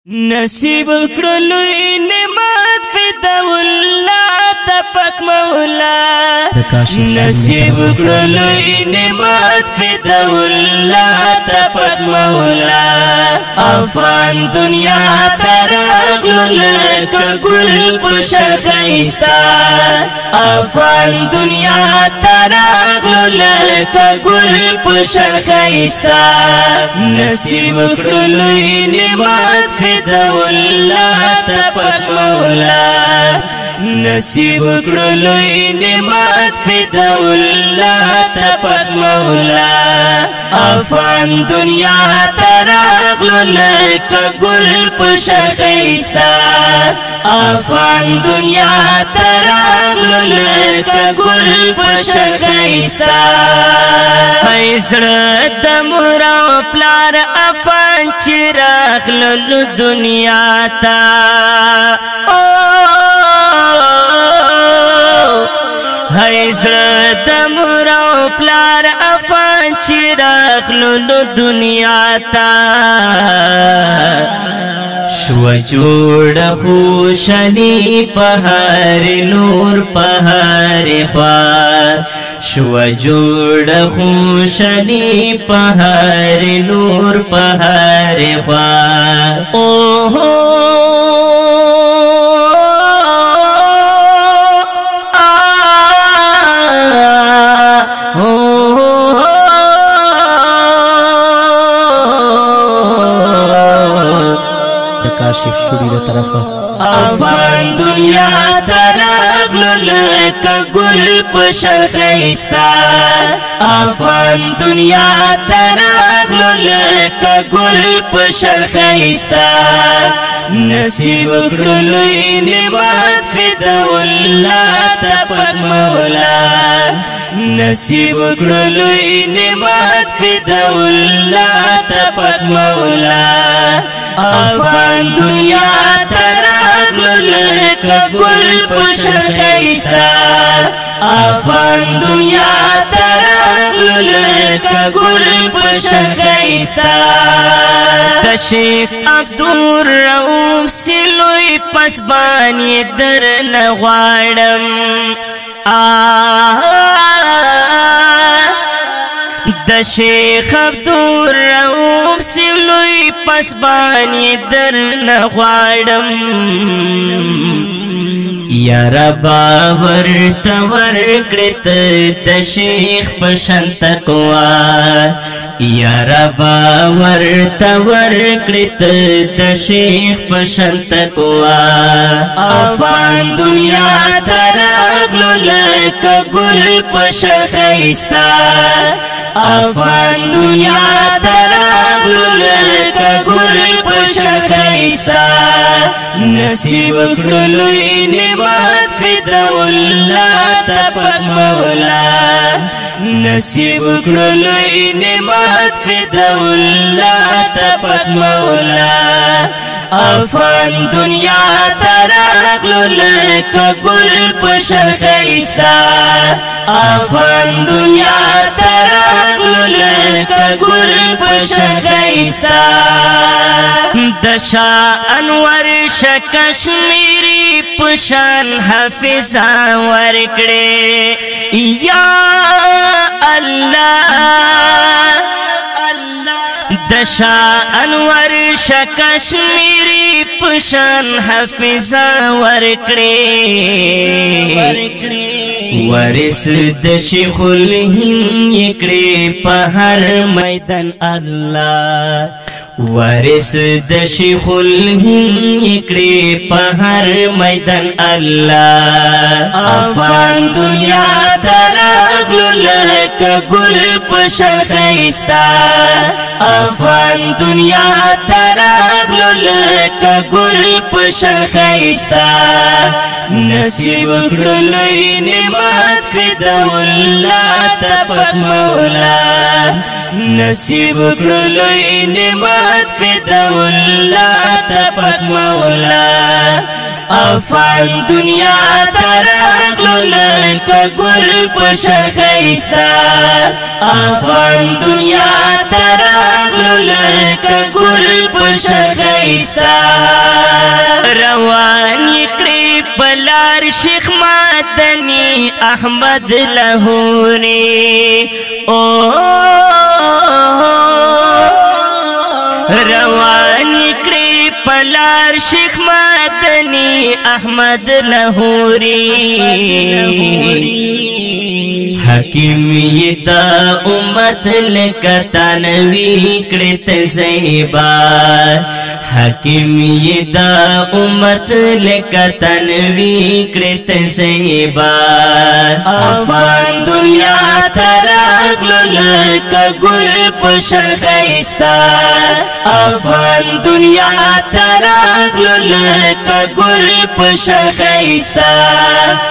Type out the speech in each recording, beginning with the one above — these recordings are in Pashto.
نصیب کړلو نعمت فدا الله تپک مولا نصیب کړلو نعمت فدا الله تپک مولا افغان دنیا ترغل کګل پشر خیستا افغان دنیا ترغل کګل پشر خیستا نصیب کړلو نعمت فدا الله تپک مولا نصیب کړلو نعمت فدا الله تپک مولا افغان دنیا ترغل کګل پشر خیستا افغان دنیا ترغل کګل پشر خیستا ایسړه د مورا پلار افغان چرغل دنیا تا ایسړه د مورا پلار افغان چرغل دنیا تا شو جوړ خوشالي په هر نور په هر خوا شو جوړ خوشالي په هر نور په هر خوا اوه کاشف سټوډیو طرفه افغان دنیا ترغل کګل پشر خیستا افغان دنیا ترغل کګل پشر خیستا نصیب کړلو نعمت فدا الله تپک مولا نصیب کړلو نعمت فدا الله تپک مولا افغان دنیا ترغل کګل پشر خیستا افغان دنیا ترغل کګل پشر خیستا د شیخ عبدالرؤف سلوی پسبانی در نغواړم د شیخ عبدالرؤف سلوی پسبانی در نغواړم یا ربا ورته ورکړت د شیخ پشن تقوا یا ربا ورته ورکړت د شیخ پشن تقوا افغان دنیا ترغل کګل پشر خیستا افغان دنیا ترغل کګل پشر خیستا نصیب کړلو نعمت فدا الله تپک مولا نصیب کړلو نعمت فدا الله تپک مولا افغان دنیا ترغل کګل پشر خیستا افغان دنیا ترغل کګل پشر خیستا د شاه انور ش کشمیری پشان حافظا ورکړې یا الله د شاه انور ش کشمیری پشان حافظا ورکړې ورث د شیخ الهند یکړې په هر میدان الله ورث د شیخ الهند یکړې په هر میدان الله افغان دنیا ترغل کګل پشر خیستا افغان دنیا ترغل کګل پشر خیستا نصیب کړلو نعمت فدا الله تپک مولا نصیب کړلو نعمت فدا الله تپک مولا افغان دنیا تراغلو لکا گل پشر خیستا افغان دنیا تراغلو لکا گل پشر خیستا روان یکڑی پلار شیخ مدنی احمد لاہوری روان یکڑی پلار شیخ مدنی احمد لاہوری حکیمیت امت لکتانوی کڑت زیبا حکیمیت امت لکتانوی کڑت زیبا افغان دنیا تراغلو لکا گل پشر خیستا افغان دنیا تراغلو لکا گل پشر خیستا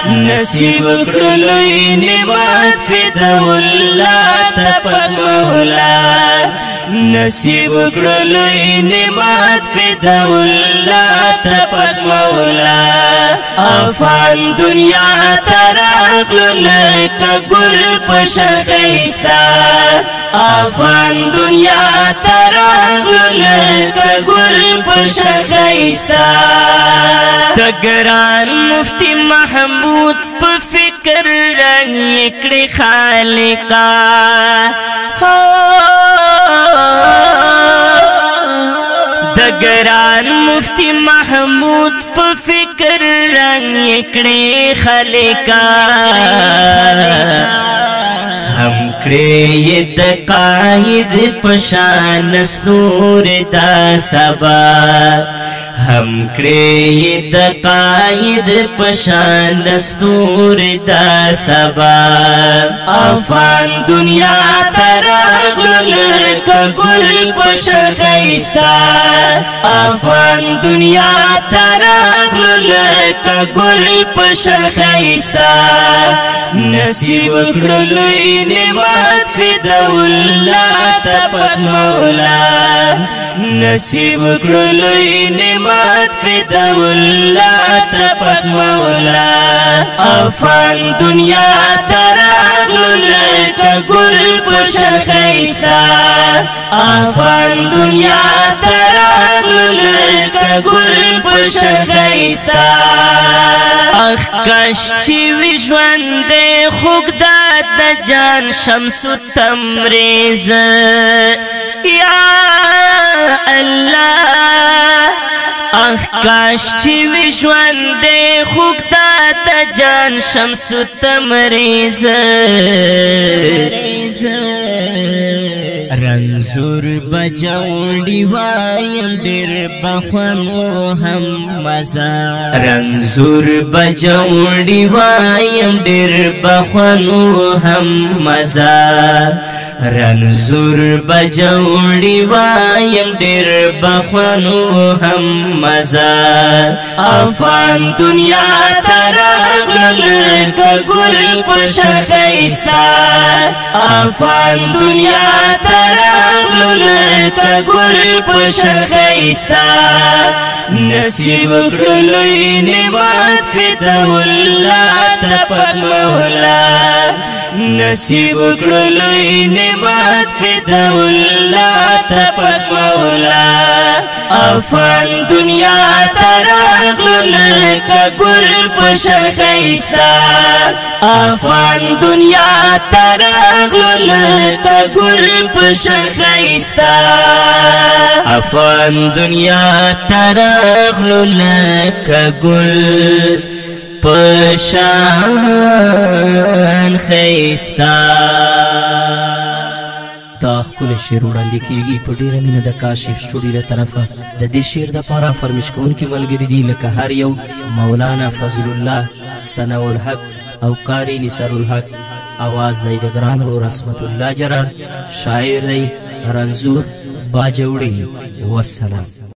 نصیب کرلوی نعمت فداء اللہ تپک مولا نصیب کرلوی نعمت فداء اللہ تپک مولا افغان دنیا تراغلو لکا گل پشر خیستا افغان دنیا تراغلو لکا گل پشر خیستا تگران مفتی محمود پا فکر رنگ یکڑی خالقا تگران مفتی محمود پا فکر رنگ یکڑی خالقا ہم کڑے یہ دقائد پشان سنور دا سبا ہم کڑے یہ دقائد پشان دستور دا سبا افغان دنیا تراغلو لکا گل پشر خیستا افغان دنیا تراغلو لکا گل پشر خیستا نصیب کرلوی نعمت فداء اللہ تپک مولا نصیب کرلوی نعمت فداء اللہ تپک مولا افغان دنیا تراغلو لکا گل پشر خیستا افغان دنیا تراغلو لکا گل پشر خیستا اخ کش چیوی ژوند خوږ د جان شمس تمریز یا الله اخ کاش چې وي ژوند خوږ د جان شمس تمریز رنزور بجوړي وایم ډېر بخونو هم مزه رنزور بجوړي وایم ډېر بخونو هم مزه رنزور بجوړي وایم ډېر بخونو هم مزه افغان دنیا تراغلل که ګل په شخیستا افغان دنیا تراغلل که ګل په شخیستا نصیب کړلوی نعمت فداء الله تپک مولا نصیب کړلوی نعمت فداء الله تپک مولا افغان دنیا تراغلل که ګل په شخیستا افغان دنیا تراغلل که ګل په شخیستا افغان دنیا تراغلل که ګل په شان خیستا دا ښکلی شعر وړاندې کیږي په ډېره مینه د کاشف سټوډیو له طرفه د دې شعر دپاره فرمیش کوونکي ملګري دي لکه هر یو مولانا فضل الله ثناء الحق او قاری نثار الحق آواز دی د ګران ورور عصمت الله جرار شاعر دی رنزور باجوړي والسلام